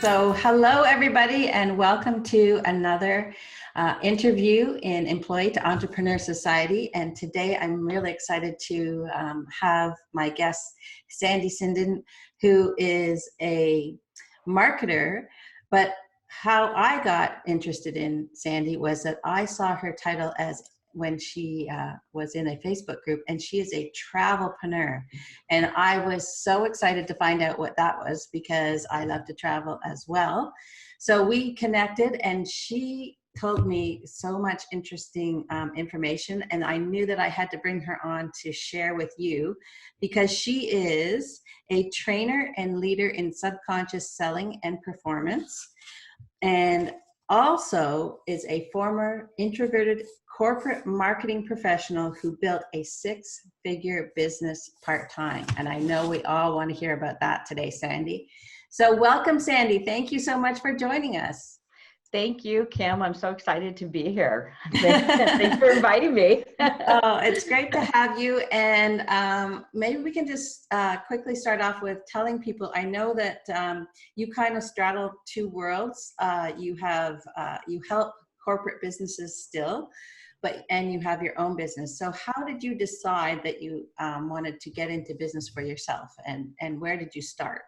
So hello, everybody, and welcome to another interview in Employee to Entrepreneur Society. And today I'm really excited to have my guest, Sandy Sinden, who is a marketer. But how I got interested in Sandy was that I saw her title as when she was in a Facebook group, and she is a travelpreneur. And I was so excited to find out what that was because I love to travel as well. So we connected and she told me so much interesting information, and I knew that I had to bring her on to share with you because she is a trainer and leader in subconscious selling and performance, and also is a former introverted corporate marketing professional who built a six-figure business part-time. And I know we all want to hear about that today, Sandy. So welcome, Sandy. Thank you so much for joining us. Thank you, Kim. I'm so excited to be here. Thanks for inviting me. Oh, it's great to have you. And maybe we can just quickly start off with telling people, I know that you kind of straddle two worlds. You help corporate businesses still, and you have your own business. So how did you decide that you wanted to get into business for yourself, and where did you start?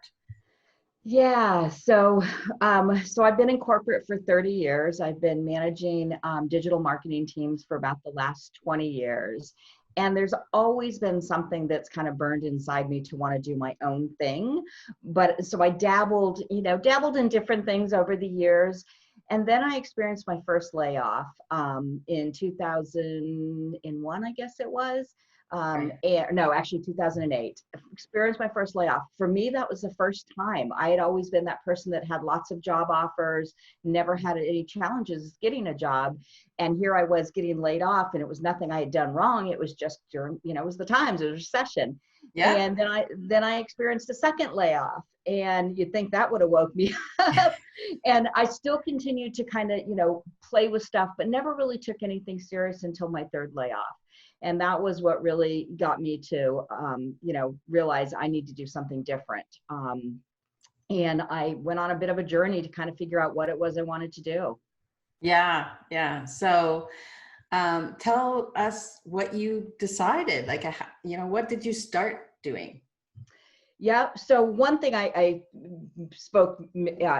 Yeah, so I've been in corporate for 30 years. I've been managing digital marketing teams for about the last 20 years. And there's always been something that's kind of burned inside me to want to do my own thing. But so I dabbled in different things over the years. And then I experienced my first layoff in 2001, I guess it was. Actually 2008, experienced my first layoff. For me, that was the first time. I had always been that person that had lots of job offers, never had any challenges getting a job. And here I was getting laid off, and it was nothing I had done wrong. It was just during, it was the times, it was recession. Yeah. And then I experienced a second layoff, and you'd think that would have woke me up. And I still continued to kind of, play with stuff, but never really took anything serious until my third layoff. And that was what really got me to, realize I need to do something different. And I went on a bit of a journey to kind of figure out what it was I wanted to do. Yeah. So tell us what you decided, what did you start doing? Yeah. So one thing I spoke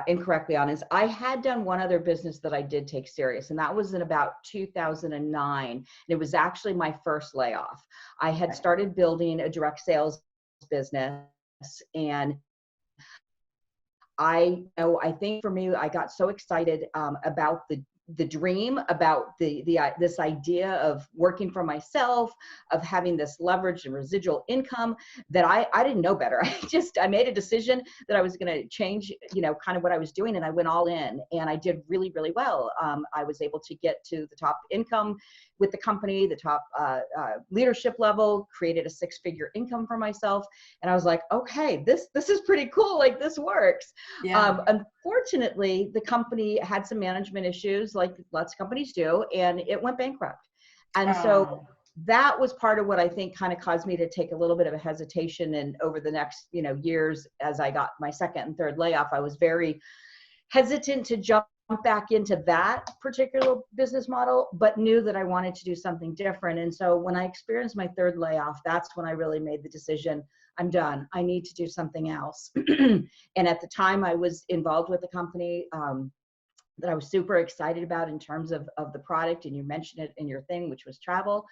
incorrectly on is I had done one other business that I did take serious, and that was in about 2009. And it was actually my first layoff. I had started building a direct sales business, and I think for me, I got so excited about the dream, about this idea of working for myself, of having this leverage and residual income, that I didn't know better. I made a decision that I was going to change, kind of what I was doing, and I went all in, and I did really, really well. I was able to get to the top income with the company, the top leadership level, created a six-figure income for myself, and I was like, okay, this is pretty cool. Like, this works. Yeah. Unfortunately, the company had some management issues, like lots of companies do, and it went bankrupt. And so that was part of what I think kind of caused me to take a little bit of a hesitation. And over the next, years, as I got my second and third layoff, I was very hesitant to jump back into that particular business model, but knew that I wanted to do something different. And so when I experienced my third layoff, that's when I really made the decision, I'm done. I need to do something else. And at the time, I was involved with a company that I was super excited about in terms of the product, and you mentioned it in your thing, which was travel.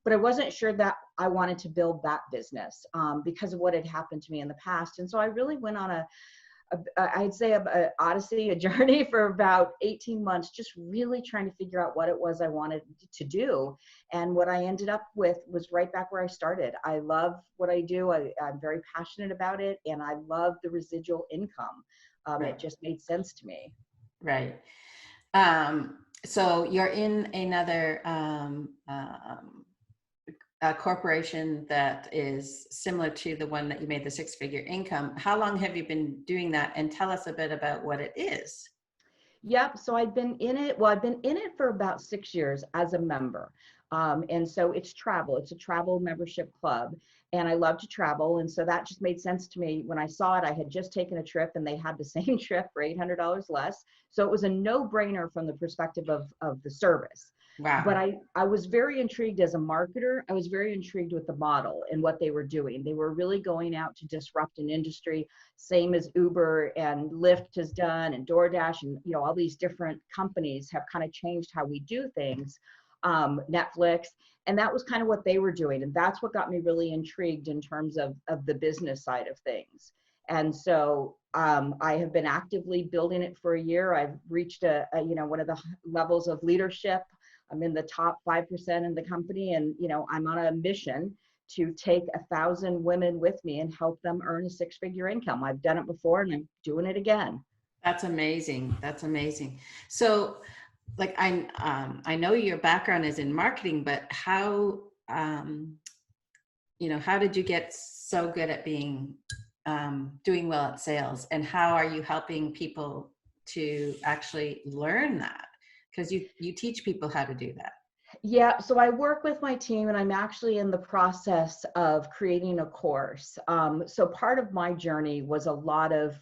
But I wasn't sure that I wanted to build that business because of what had happened to me in the past. And so I really went on I'd say a journey for about 18 months, just really trying to figure out what it was I wanted to do. And what I ended up with was right back where I started. I love what I do. I'm very passionate about it, and I love the residual income. Right. It just made sense to me. Right. So you're in another a corporation that is similar to the one that you made the six-figure income. How long have you been doing that? And tell us a bit about what it is. Yep. So I've been in it. Well, I've been in it for about 6 years as a member. And so it's travel. It's a travel membership club. And I love to travel. And so that just made sense to me. When I saw it, I had just taken a trip and they had the same trip for $800 less. So it was a no-brainer from the perspective of the service. But Wow. I was very intrigued as a marketer. I was very intrigued with the model and what they were doing. They were really going out to disrupt an industry, same as Uber and Lyft has done, and DoorDash, and all these different companies have kind of changed how we do things. Netflix, and that was kind of what they were doing, and that's what got me really intrigued in terms of the business side of things. And so I have been actively building it for a year. I've reached one of the levels of leadership. I'm in the top 5% in the company, and I'm on a mission to take 1,000 women with me and help them earn a six-figure income. I've done it before and I'm doing it again. That's amazing. That's amazing. So, like, I know your background is in marketing, but how did you get so good at being doing well at sales, and how are you helping people to actually learn that? Because you teach people how to do that. Yeah, so I work with my team and I'm actually in the process of creating a course. So part of my journey was a lot of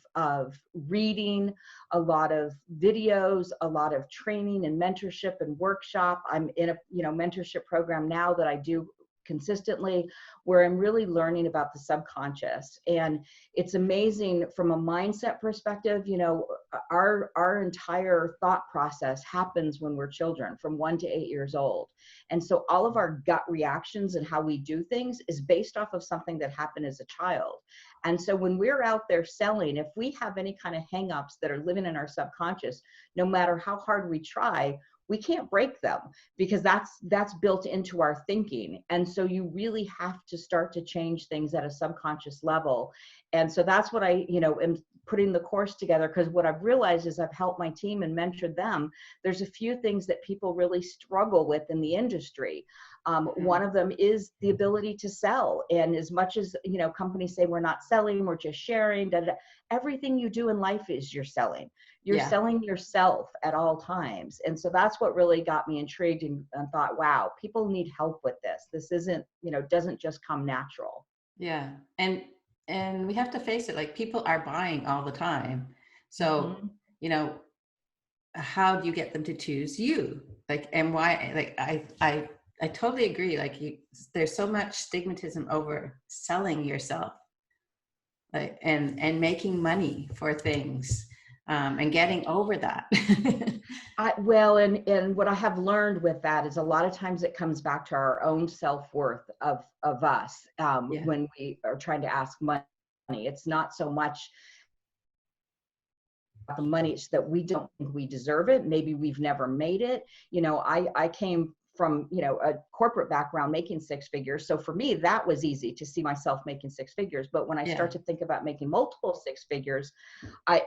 reading, a lot of videos, a lot of training and mentorship and workshop. I'm in a mentorship program now that I do consistently, where I'm really learning about the subconscious. And it's amazing from a mindset perspective. Our entire thought process happens when we're children, from 1 to 8 years old. And so all of our gut reactions and how we do things is based off of something that happened as a child. And so when we're out there selling, if we have any kind of hangups that are living in our subconscious, no matter how hard we try, we can't break them, because that's built into our thinking. And so you really have to start to change things at a subconscious level. And so that's what I am putting the course together, because what I've realized is I've helped my team and mentored them. There's a few things that people really struggle with in the industry. One of them is the ability to sell. And as much as companies say we're not selling, we're just sharing, everything you do in life is you're selling. You're selling yourself at all times. And so that's what really got me intrigued and thought, wow, people need help with this. This isn't, doesn't just come natural. Yeah. And we have to face it, like, people are buying all the time. So, Mm-hmm. How do you get them to choose you? Like, and why? Like, I totally agree. Like, there's so much stigmatism over selling yourself, like, and making money for things, and getting over that. And what I have learned with that is a lot of times it comes back to our own self-worth of us, Yeah. when we are trying to ask money. It's not so much the money, it's that we don't think we deserve it. Maybe we've never made it. I came from a corporate background, making six figures, so for me that was easy to see myself making six figures. But when I start to think about making multiple six figures,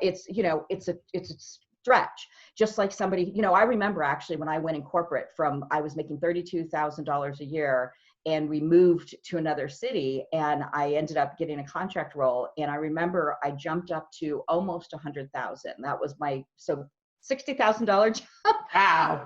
it's a stretch. Just like somebody, I remember actually when I went in corporate, I was making $32,000 a year, and we moved to another city, and I ended up getting a contract role. And I remember I jumped up to almost 100,000. That was so $60,000 job. Wow.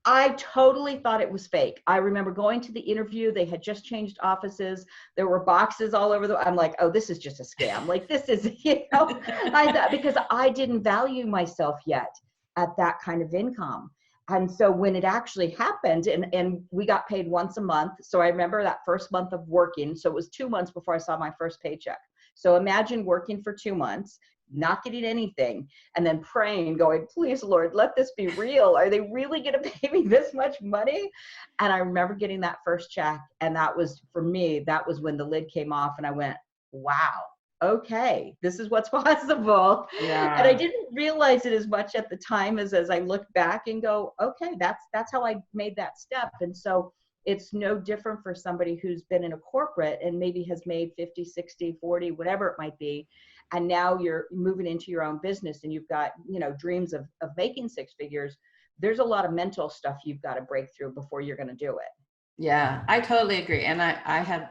I totally thought it was fake. I remember going to the interview. They had just changed offices. There were boxes all over I'm like, oh, this is just a scam. Like, this is, I thought, because I didn't value myself yet at that kind of income. And so when it actually happened, and we got paid once a month. So I remember that first month of working. So it was 2 months before I saw my first paycheck. So imagine working for 2 months, not getting anything, and then praying, going, please, Lord, let this be real. Are they really going to pay me this much money? And I remember getting that first check. And that was, for me, that was when the lid came off and I went, wow, okay, this is what's possible. Yeah. And I didn't realize it as much at the time as I look back and go, okay, that's how I made that step. And so it's no different for somebody who's been in a corporate and maybe has made 50, 60, 40, whatever it might be. And now you're moving into your own business and you've got, dreams of making six figures. There's a lot of mental stuff you've got to break through before you're going to do it. Yeah, I totally agree. And I have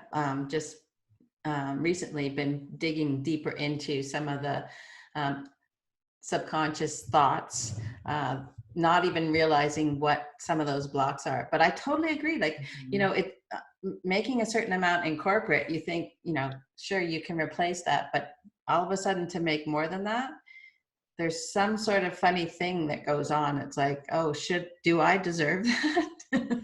just recently been digging deeper into some of the subconscious thoughts not even realizing what some of those blocks are. But I totally agree. Like, making a certain amount in corporate, you think, sure, you can replace that, but all of a sudden to make more than that, there's some sort of funny thing that goes on. It's like, oh, do I deserve that?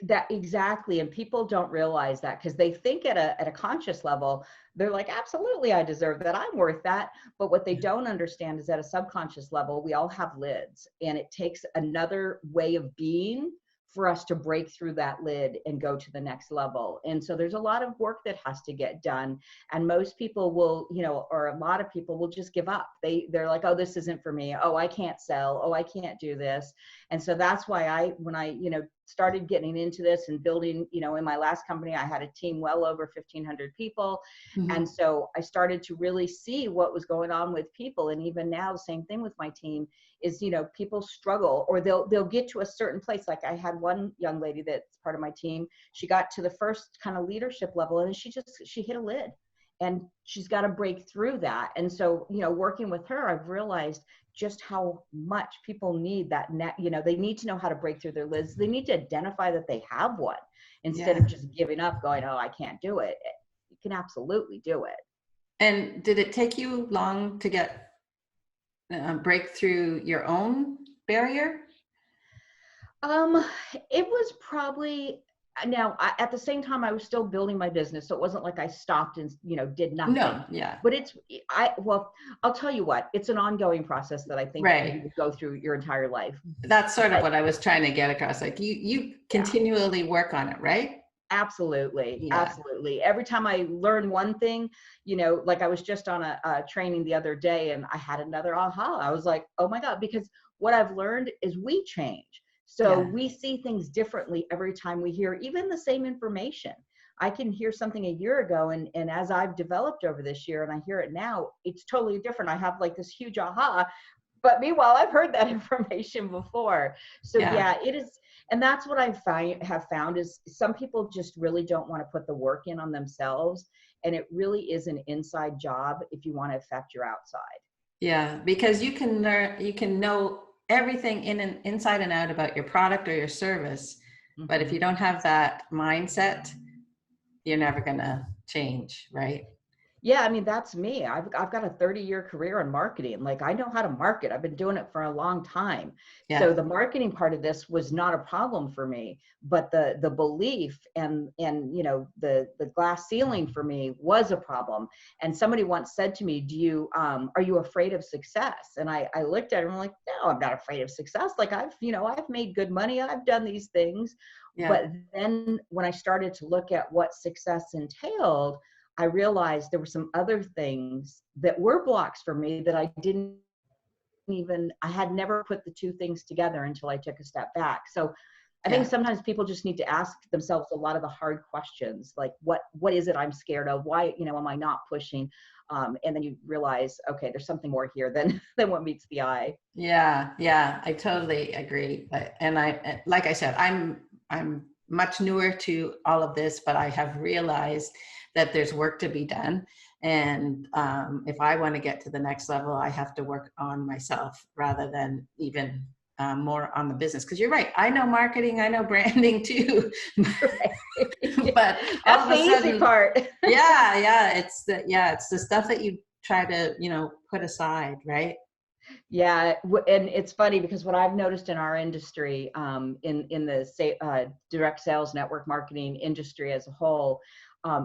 That exactly. And people don't realize that because they think at a conscious level, they're like, absolutely, I deserve that. I'm worth that. But what they don't understand is at a subconscious level, we all have lids, and it takes another way of being for us to break through that lid and go to the next level. And so there's a lot of work that has to get done. And most people will, or a lot of people will just give up. They're like, oh, this isn't for me. Oh, I can't sell. Oh, I can't do this. And so that's why when I started getting into this and building, in my last company, I had a team well over 1,500 people. Mm-hmm. And so I started to really see what was going on with people. And even now, the same thing with my team is, people struggle, or they'll get to a certain place. Like I had one young lady that's part of my team. She got to the first kind of leadership level, and she hit a lid, and she's got to break through that. And so, working with her, I've realized just how much people need that they need to know how to break through their lids. They need to identify that they have one instead of just giving up, going, oh, I can't do it. You can absolutely do it. And did it take you long to break through your own barrier? It was probably, at the same time, I was still building my business. So it wasn't like I stopped and, did nothing. No, yeah. But I'll tell you what, it's an ongoing process that I think you go through your entire life. That's sort of what I was trying to get across. Like you continually work on it, right? Absolutely. Yeah. Absolutely. Every time I learn one thing, like I was just on a training the other day, and I had another aha. I was like, oh my God, because what I've learned is we change. So we see things differently every time we hear even the same information. I can hear something a year ago, and as I've developed over this year and I hear it now, it's totally different. I have like this huge aha, but meanwhile, I've heard that information before. So it is. And that's what I have found is some people just really don't want to put the work in on themselves. And it really is an inside job if you want to affect your outside. Yeah, because you can know everything inside and out about your product or your service. Mm-hmm. But if you don't have that mindset, you're never going to change, right? Yeah, I mean, that's me. I've got a 30-year career in marketing. Like, I know how to market. I've been doing it for a long time. Yeah. So the marketing part of this was not a problem for me, but the belief and the glass ceiling for me was a problem. And somebody once said to me, are you afraid of success? And I looked at her and I'm like, no, I'm not afraid of success. Like I've made good money. I've done these things. Yeah. But then when I started to look at what success entailed, I realized there were some other things that were blocks for me that I had never put the two things together until I took a step back. So I think sometimes people just need to ask themselves a lot of the hard questions, like what is it I'm scared of? Why, am I not pushing? And then you realize, okay, there's something more here than what meets the eye. Yeah, I totally agree. And like I said, I'm much newer to all of this, but I have realized that there's work to be done. And if I want to get to the next level, I have to work on myself rather than even more on the business. Because you're right. I know marketing, I know branding too. But that's the easy part. It's the stuff that you try to, put aside, right? Yeah, and it's funny because what I've noticed in our industry, in the direct sales network marketing industry as a whole,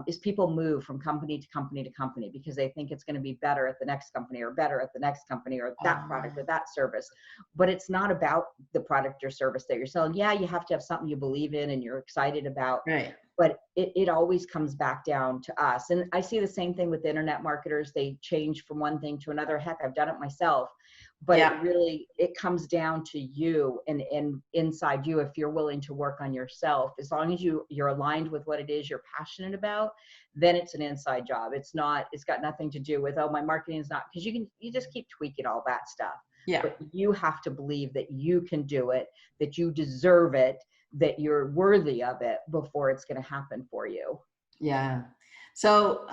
is people move from company to company to company because they think it's going to be better at the next company or better at the next company or that product or that service. But it's not about the product or service that you're selling. Yeah, you have to have something you believe in and you're excited about. Right. But it always comes back down to us. And I see the same thing with internet marketers. They change from one thing to another. Heck, I've done it myself. But it comes down to you and inside you, if you're willing to work on yourself. As long as you're aligned with what it is you're passionate about, then it's an inside job. It's got nothing to do with, my marketing is not, because you just keep tweaking all that stuff. Yeah. But you have to believe that you can do it, that you deserve it, that you're worthy of it before it's going to happen for you. Yeah. So,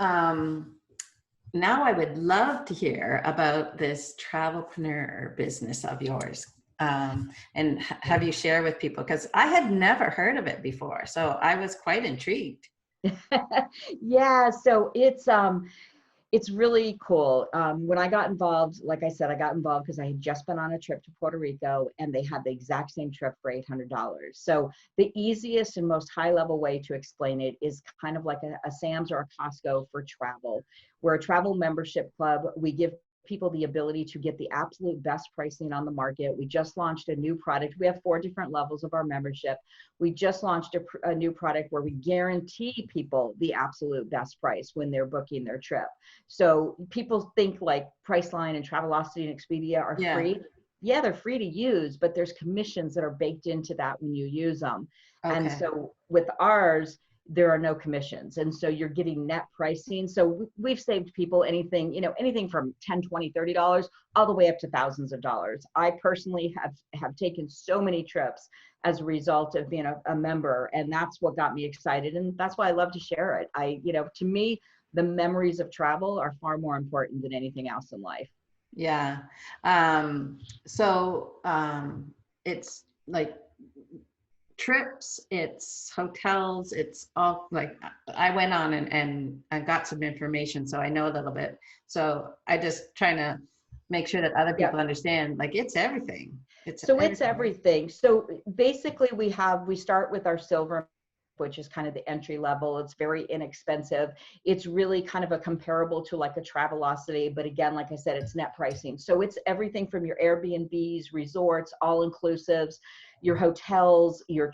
now I would love to hear about this travelpreneur business of yours. and have you share with people? Because I had never heard of it before. So I was quite intrigued. Yeah, so it's really cool. When I got involved, like I said, I got involved because I had just been on a trip to Puerto Rico and they had the exact same trip for $800. So the easiest and most high level way to explain it is kind of like a Sam's or a Costco for travel. We're a travel membership club. We give people the ability to get the absolute best pricing on the market. We just launched a new product. We have 4 different levels of our membership. We just launched a new product where we guarantee people the absolute best price when they're booking their trip. So people think like Priceline and Travelocity and Expedia are free. Yeah, they're free to use, but there's commissions that are baked into that when you use them. And so with ours, there are no commissions. And so you're getting net pricing. So we've saved people anything, anything from $10, $20, $30, all the way up to thousands of dollars. I personally have taken so many trips as a result of being a member. And that's what got me excited. And that's why I love to share it. To me, the memories of travel are far more important than anything else in life. Yeah. It's like trips, it's hotels, it's all like I went on and I got some information, so I know a little bit. So I just trying to make sure that other people understand, like it's everything. It's everything. So basically we start with our silver, which is kind of the entry level. It's very inexpensive. It's really kind of a comparable to like a Travelocity, but again, like I said, it's net pricing. So it's everything from your Airbnbs, resorts, all inclusives, your hotels, your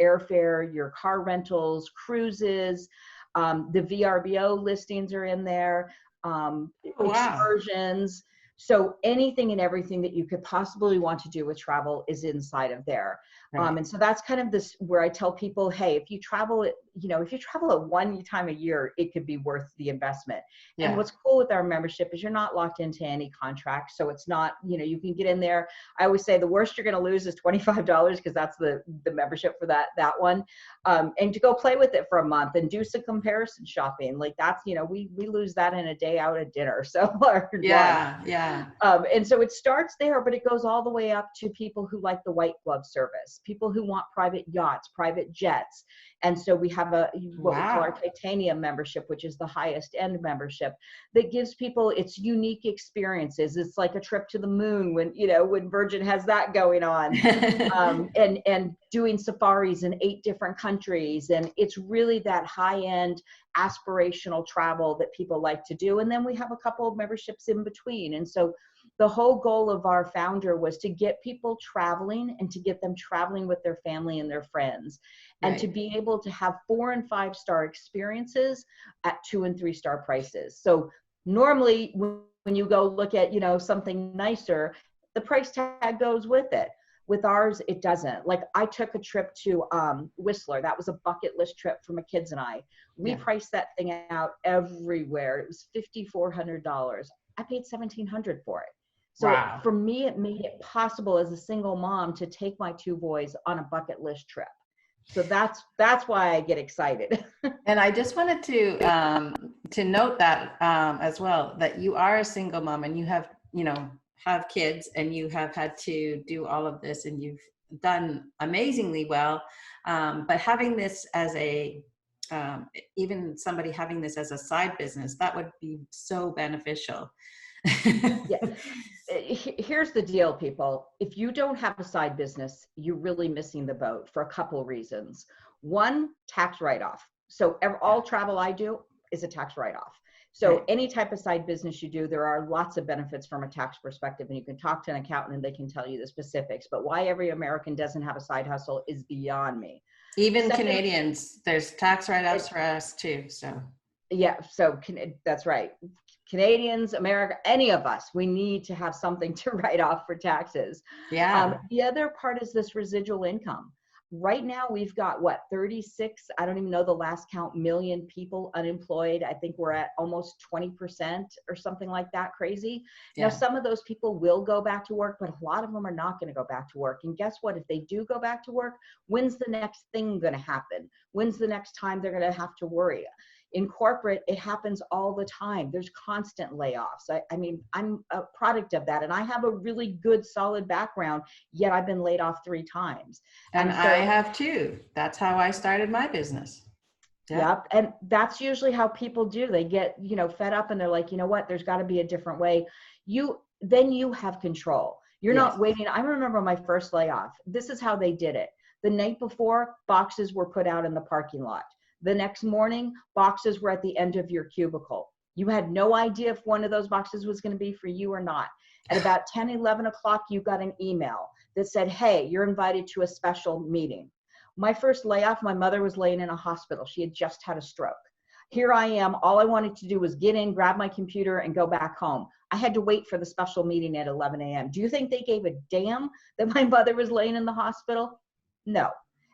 airfare, your car rentals, cruises, the VRBO listings are in there, excursions. So anything and everything that you could possibly want to do with travel is inside of there. Right. And so that's kind of this where I tell people, hey, if you travel at one time a year, it could be worth the investment. Yeah. And what's cool with our membership is you're not locked into any contract. So it's not, you can get in there. I always say the worst you're going to lose is $25 because that's the membership for that one. And to go play with it for a month and do some comparison shopping. Like that's, we lose that in a day out at dinner. So yeah. And so it starts there, but it goes all the way up to people who like the white glove service, people who want private yachts, private jets. And so we have what we call our titanium membership, which is the highest end membership that gives people its unique experiences. It's like a trip to the moon when Virgin has that going on, and doing safaris in 8 different countries. And it's really that high end aspirational travel that people like to do. And then we have a couple of memberships in between. And so the whole goal of our founder was to get people traveling and to get them traveling with their family and their friends, and to be able to have 4 and 5 star experiences at 2 and 3 star prices. So normally when you go look at, something nicer, the price tag goes with it. With ours, it doesn't. Like I took a trip to Whistler. That was a bucket list trip for my kids and I. We priced that thing out everywhere. It was $5,400. I paid $1,700 for it. So for me, it made it possible as a single mom to take my 2 boys on a bucket list trip. So that's why I get excited. And I just wanted to note that as well, that you are a single mom and you have kids and you have had to do all of this and you've done amazingly well. But having this as even somebody having this as a side business, that would be so beneficial. Here's the deal, people. If you don't have a side business, you're really missing the boat for a couple of reasons. One, tax write-off. So all travel I do is a tax write-off. So any type of side business you do, there are lots of benefits from a tax perspective, and you can talk to an accountant and they can tell you the specifics. But why every American doesn't have a side hustle is beyond me. Even Canadians, there's tax write-offs for us too. So that's right. Canadians, America, any of us, we need to have something to write off for taxes. The other part is this residual income. Right now, we've got 36, I don't even know the last count, million people unemployed. I think we're at almost 20% or something like that, crazy. Now, some of those people will go back to work, but a lot of them are not going to go back to work. And guess what? If they do go back to work, when's the next thing going to happen? When's the next time they're going to have to worry? In corporate, it happens all the time. There's constant layoffs. I mean, I'm a product of that, and I have a really good, solid background, yet I've been laid off 3 times. And And so, I have too. That's how I started my business. Yeah. yep. And that's usually how people do. They get, fed up and they're like, you know what, there's got to be a different way. Then you have control. You're Yes. not waiting. I remember my first layoff. This is how they did it. The night before, boxes were put out in the parking lot. The next morning, boxes were at the end of your cubicle. You had no idea if one of those boxes was going to be for you or not. At about 10, 11 o'clock, you got an email that said, hey, you're invited to a special meeting. My first layoff, my mother was laying in a hospital. She had just had a stroke. Here I am. All I wanted to do was get in, grab my computer, and go back home. I had to wait for the special meeting at 11 a.m. Do you think they gave a damn that my mother was laying in the hospital? No.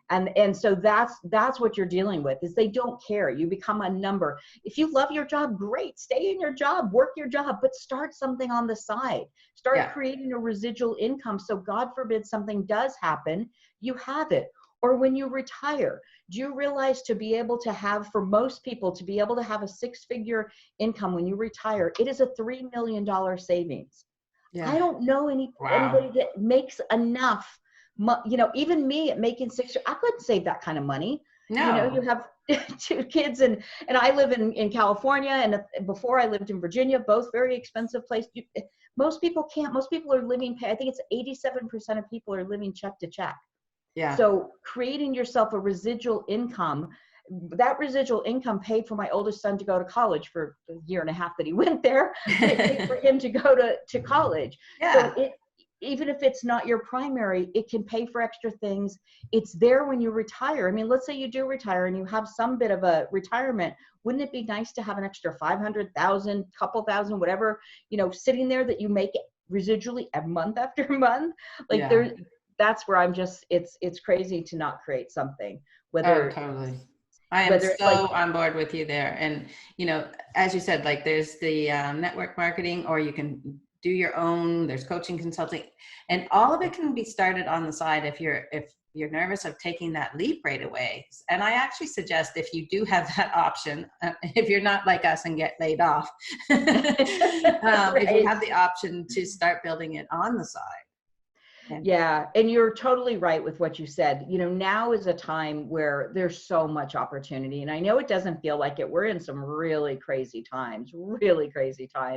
And so that's what you're dealing with, is they don't care. You become a number. If you love your job, great. Stay in your job, work your job, but start something on the side. Start creating a residual income. So God forbid something does happen, you have it. Or when you retire, do you realize to be able to have, for most people, to be able to have a 6-figure income when you retire, it is a $3 million savings. Yeah. I don't know anybody that makes enough. Even me at making 6, I couldn't save that kind of money. No. You have 2 kids and I live in California, and before I lived in Virginia, both very expensive places. Most people can't. Most people are living, I think it's 87% of people are living check to check. Yeah. So creating yourself a residual income, that residual income paid for my oldest son to go to college for the year and a half that he went there. It paid for him to go to college. Yeah. So even if it's not your primary, it can pay for extra things. It's there when you retire. I mean, let's say you do retire and you have some bit of a retirement. Wouldn't it be nice to have an extra 500,000, couple thousand, whatever, sitting there that you make residually a month after month? Like that's where I'm just, it's crazy to not create something. Totally. I am so on board with you there. And, as you said, like there's the network marketing, or you can do your own, there's coaching, consulting, and all of it can be started on the side if you're nervous of taking that leap right away. And I actually suggest, if you do have that option, if you're not like us and get laid off, if you have the option to start building it on the side. Yeah. And you're totally right with what you said. Now is a time where there's so much opportunity. And I know it doesn't feel like it. We're in some really crazy times.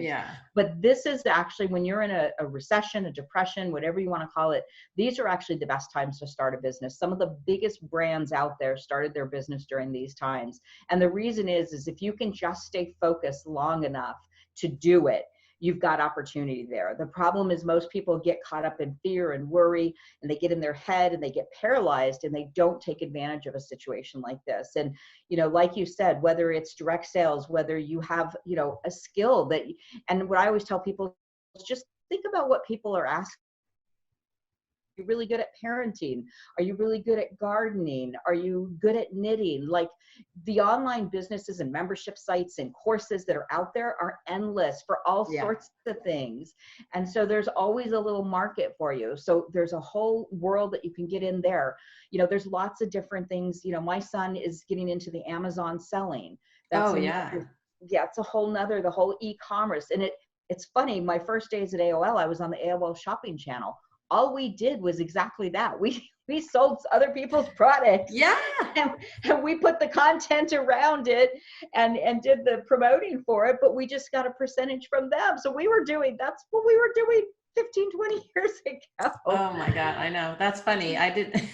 Yeah. But this is actually, when you're in a recession, a depression, whatever you want to call it, these are actually the best times to start a business. Some of the biggest brands out there started their business during these times. And the reason is if you can just stay focused long enough to do it, you've got opportunity there. The problem is most people get caught up in fear and worry, and they get in their head and they get paralyzed, and they don't take advantage of a situation like this. And, like you said, whether it's direct sales, whether you have, a skill and what I always tell people is just think about what people are asking. Are you really good at parenting? Are you really good at gardening? Are you good at knitting? Like, the online businesses and membership sites and courses that are out there are endless for all sorts of things. And so there's always a little market for you. So there's a whole world that you can get in there. There's lots of different things. My son is getting into the Amazon selling. That's it's a whole nother, the whole e-commerce. And it's funny, my first days at AOL, I was on the AOL shopping channel. All we did was exactly that. We sold other people's products. Yeah. And we put the content around it and did the promoting for it, but we just got a percentage from them. So that's what we were doing 15, 20 years ago. Oh my God, I know. That's funny. I did.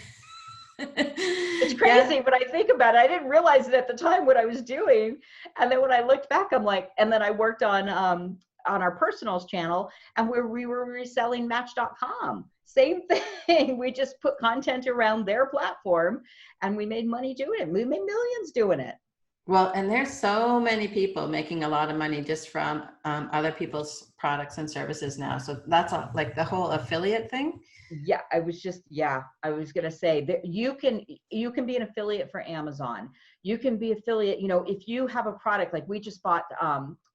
It's crazy, but I think about it. I didn't realize it at the time what I was doing. And then when I looked back, I'm like, and then I worked on our personals channel, and we were reselling Match.com. Same thing. We just put content around their platform, and we made money doing it. We made millions doing it. Well, and there's so many people making a lot of money just from other people's products and services now. So that's like the whole affiliate thing. Yeah, I was going to say that you can be an affiliate for Amazon. You can be affiliate, if you have a product, like we just bought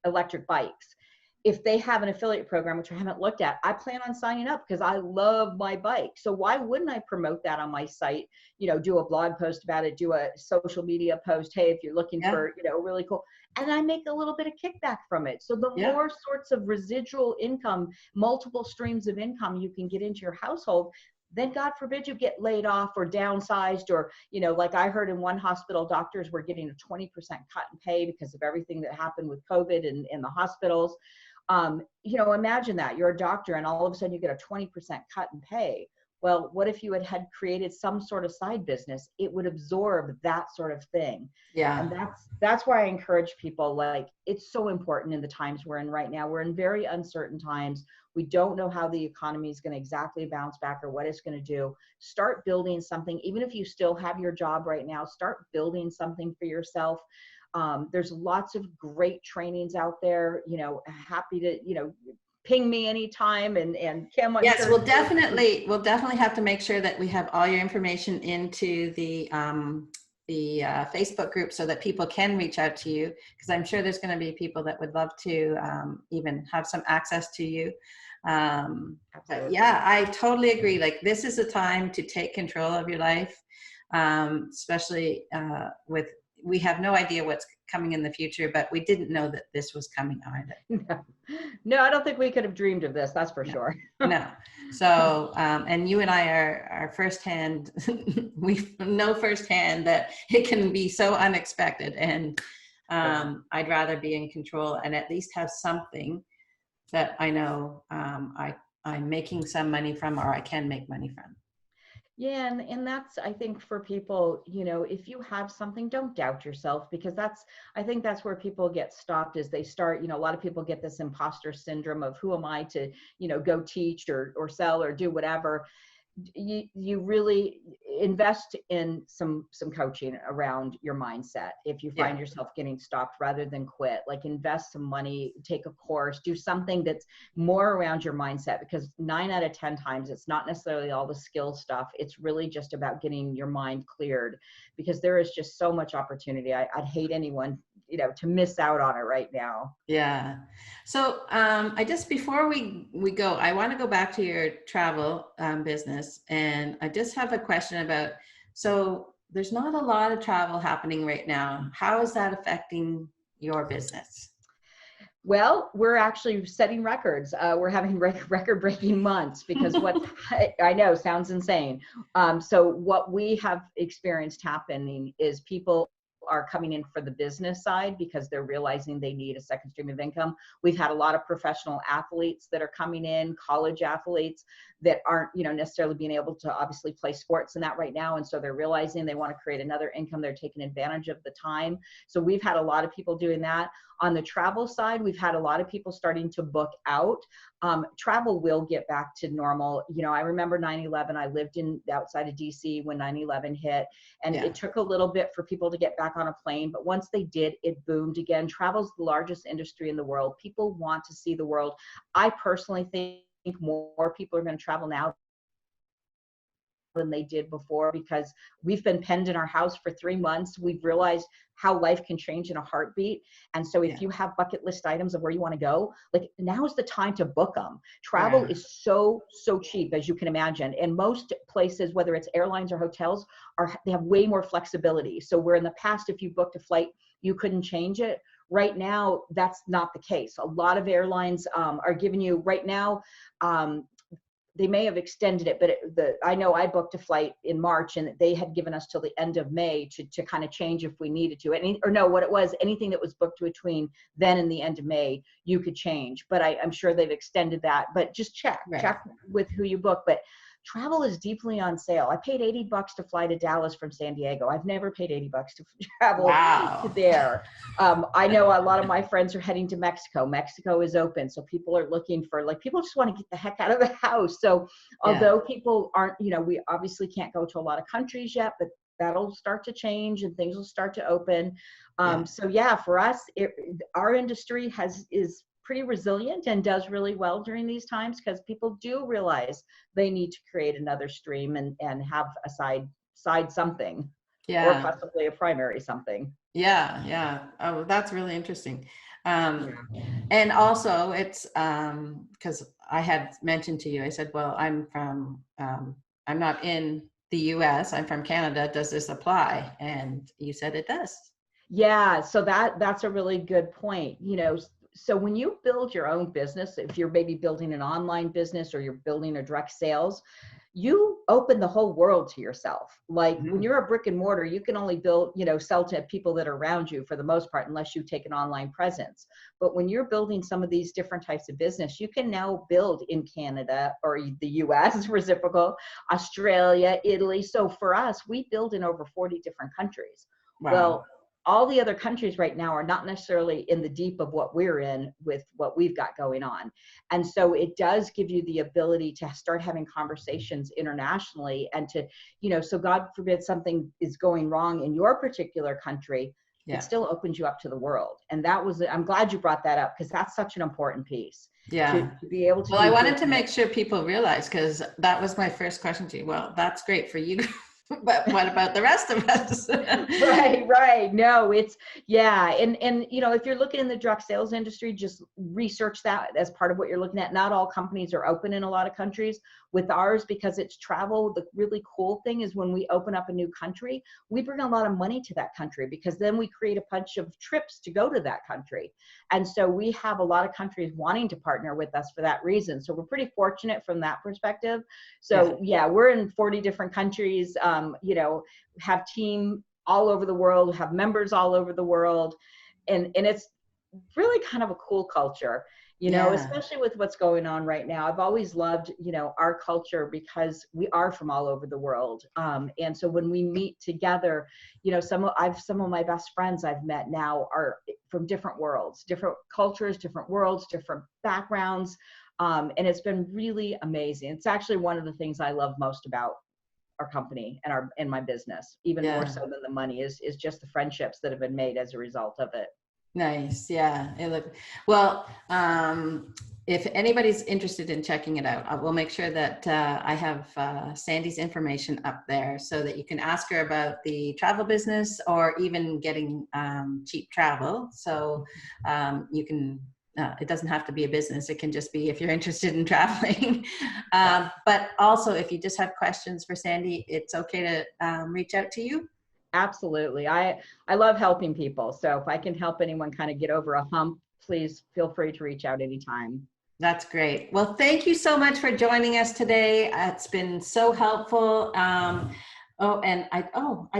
electric bikes. if they have an affiliate program, which I haven't looked at, I plan on signing up because I love my bike. So why wouldn't I promote that on my site? You know, do a blog post about it, do a social media post. Hey, if you're looking Yeah. for, you know, really cool, and I make a little bit of kickback from it. So the Yeah. more sorts of residual income, multiple streams of income you can get into your household, then God forbid you get laid off or downsized, or, you know, like I heard in one hospital, doctors were getting a 20% cut in pay because of everything that happened with COVID in the hospitals. You know, imagine that you're a doctor and all of a sudden you get a 20% cut in pay. Well, what if you had created some sort of side business? It would absorb that sort of thing. Yeah. And that's why I encourage people, like, it's so important in the times we're in right now. We're in very uncertain times. We don't know how the economy is going to exactly bounce back or what it's going to do. Start building something. Even if you still have your job right now, start building something for yourself. There's lots of great trainings out there, you know, happy to, you know, ping me anytime. And Kim, I'm Yes, sure. we'll definitely have to make sure that we have all your information into the Facebook group so that people can reach out to you, because I'm sure there's going to be people that would love to even have some access to you. Yeah, I totally agree. Like, this is a time to take control of your life, especially with, we have no idea what's coming in the future, but we didn't know that this was coming either. No, I don't think we could have dreamed of this. That's for sure. No. So, and you and I are firsthand, we know firsthand that it can be so unexpected, and I'd rather be in control and at least have something that I know I'm making some money from, or I can make money from. Yeah, and that's, I think, for people, you know, if you have something, don't doubt yourself, because I think that's where people get stopped, is they start, you know, a lot of people get this imposter syndrome of, who am I to, you know, go teach or sell or do whatever. You really invest in some coaching around your mindset. If you find yourself getting stopped, rather than quit, like, invest some money, take a course, do something that's more around your mindset, because 9 out of 10 times it's not necessarily all the skill stuff. It's really just about getting your mind cleared, because there is just so much opportunity. I'd hate anyone, you know, to miss out on it right now. Yeah. So I just, before we go, I want to go back to your travel business, and I just have a question about, so there's not a lot of travel happening right now. How is that affecting your business? Well, we're actually setting records. We're having record-breaking months, because what I know sounds insane. So what we have experienced happening is people are coming in for the business side because they're realizing they need a second stream of income. We've had a lot of professional athletes that are coming in, college athletes that aren't, you know, necessarily being able to obviously play sports and that right now. And so they're realizing they want to create another income. They're taking advantage of the time. So we've had a lot of people doing that. On the travel side, we've had a lot of people starting to book out. Travel will get back to normal. You know, I remember 9/11. I lived outside of DC when 9/11 hit, and it took a little bit for people to get back on a plane. But once they did, it boomed again. Travel's the largest industry in the world. People want to see the world. I personally think more people are going to travel now than they did before, because we've been penned in our house for 3 months. We've realized how life can change in a heartbeat. And so if you have bucket list items of where you want to go, like, now is the time to book them. Travel is so cheap, as you can imagine. And most places, whether it's airlines or hotels, they have way more flexibility. So where in the past, if you booked a flight, you couldn't change it. Right now, that's not the case. A lot of airlines are giving you right now, they may have extended it, but I know I booked a flight in March, and they had given us till the end of May to kind of change if we needed to. Anything that was booked between then and the end of May, you could change. But I'm sure they've extended that. But just check with who you book. But travel is deeply on sale. I paid $80 to fly to Dallas from San Diego. I've never paid $80 to travel to there. I know a lot of my friends are heading to Mexico. Mexico is open. So people are looking for, like, people just want to get the heck out of the house. So although people aren't, you know, we obviously can't go to a lot of countries yet, but that'll start to change and things will start to open. So yeah, for us, our industry is pretty resilient and does really well during these times, because people do realize they need to create another stream and have a side something, or possibly a primary something. Yeah. Oh, that's really interesting. Um, and also it's because I had mentioned to you, I said, well, I'm not in the US, I'm from Canada. Does this apply? And you said it does. Yeah, so that's a really good point. So when you build your own business, if you're maybe building an online business or you're building a direct sales, you open the whole world to yourself. Like when Mhm. you're a brick and mortar, you can only sell to people that are around you for the most part, unless you take an online presence. But when you're building some of these different types of business, you can now build in Canada or the US, reciprocal, Australia, Italy. So for us, we build in over 40 different countries. Wow. Well, all the other countries right now are not necessarily in the deep of what we're in with what we've got going on. And so it does give you the ability to start having conversations internationally and to, so God forbid something is going wrong in your particular country, it Yeah. still opens you up to the world. And I'm glad you brought that up because that's such an important piece Yeah. to be able to Well, I do wanted to business. make sure people realize, because that was my first question to you. Well, that's great for you, but what about the rest of us? Right. No, it's yeah. And if you're looking in the direct sales industry, just research that as part of what you're looking at. Not all companies are open in a lot of countries. With ours, because it's travel, the really cool thing is when we open up a new country, we bring a lot of money to that country because then we create a bunch of trips to go to that country. And so we have a lot of countries wanting to partner with us for that reason. So we're pretty fortunate from that perspective. Yeah. So yeah, we're in 40 different countries, have team all over the world, have members all over the world. And it's really kind of a cool culture, Yeah. especially with what's going on right now. I've always loved, our culture because we are from all over the world. And so when we meet together, some of my best friends I've met now are from different worlds, different cultures, different worlds, different backgrounds. And it's been really amazing. It's actually one of the things I love most about our company and my business, even more Yeah. so than the money, is just the friendships that have been made as a result of it. Nice. Yeah. Well. If anybody's interested in checking it out, I will make sure that I have Sandy's information up there so that you can ask her about the travel business or even getting cheap travel. So you can. It doesn't have to be a business. It can just be if you're interested in traveling. Yeah. But also, if you just have questions for Sandy, it's okay to reach out to you. Absolutely. I love helping people. So if I can help anyone kind of get over a hump, please feel free to reach out anytime. That's great. Well, thank you so much for joining us today. It's been so helpful. I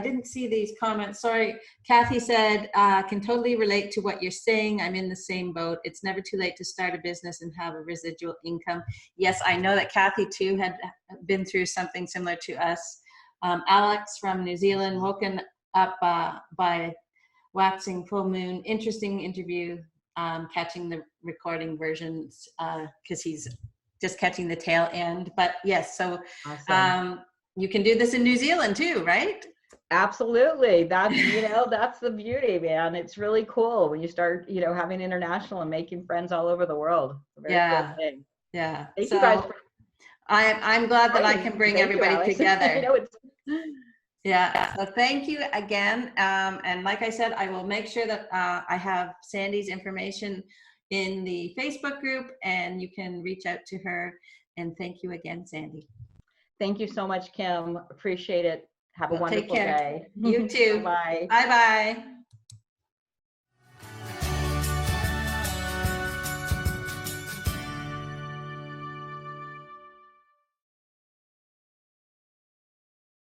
didn't see these comments. Sorry. Kathy said, can totally relate to what you're saying. I'm in the same boat. It's never too late to start a business and have a residual income. Yes, I know that Kathy too had been through something similar to us. Alex from New Zealand, woken up by waxing full moon. Interesting interview. Catching the recording versions because he's just catching the tail end. But yes, so Awesome. you can do this in New Zealand too, right? Absolutely. That's the beauty, man. It's really cool when you start, having international and making friends all over the world. It's a very cool Yeah, thing. yeah. Thank you guys So for I'm glad that I joining. can bring Thank you, everybody Alex. together. It's Yeah, so thank you again. And like I said, I will make sure that I have Sandy's information in the Facebook group and you can reach out to her. And thank you again, Sandy. Thank you so much, Kim. Appreciate it. Have a Well, take wonderful care. day. You too. Bye-bye. Bye-bye.